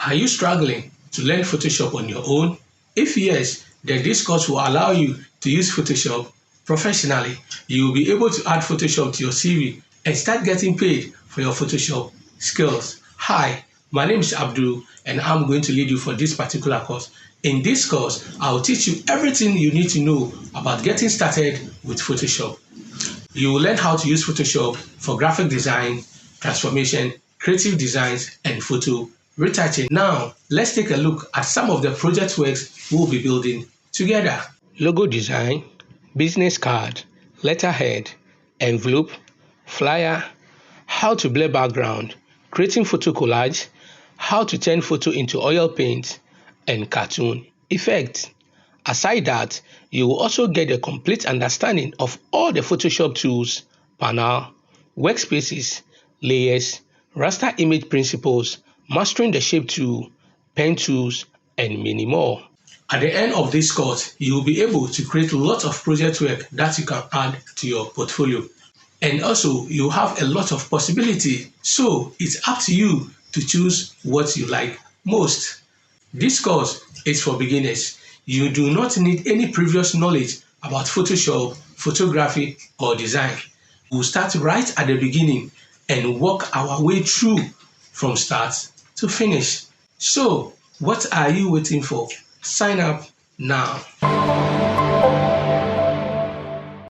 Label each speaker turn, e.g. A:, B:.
A: Are you struggling to learn Photoshop on your own? If yes, then this course will allow you to use Photoshop professionally. You will be able to add Photoshop to your CV and start getting paid for your Photoshop skills. Hi, my name is Abdul and I'm going to lead you for this particular course. In this course, I'll teach you everything you need to know about getting started with Photoshop. You will learn how to use Photoshop for graphic design, transformation, creative designs, and photo retouching. Now, let's take a look at some of the project works we'll be building together. Logo design, business card, letterhead, envelope, flyer, how to blur background, creating photo collage, how to turn photo into oil paint, and cartoon effects. Aside that, you will also get a complete understanding of all the Photoshop tools, panel, workspaces, layers, raster image principles, mastering the shape tool, pen tools, and many more. At the end of this course, you will be able to create lots of project work that you can add to your portfolio. And also, you have a lot of possibility, so it's up to you to choose what you like most. This course is for beginners. You do not need any previous knowledge about Photoshop, photography, or design. We'll start right at the beginning and work our way through from start to finish. So, what are you waiting for? Sign up now.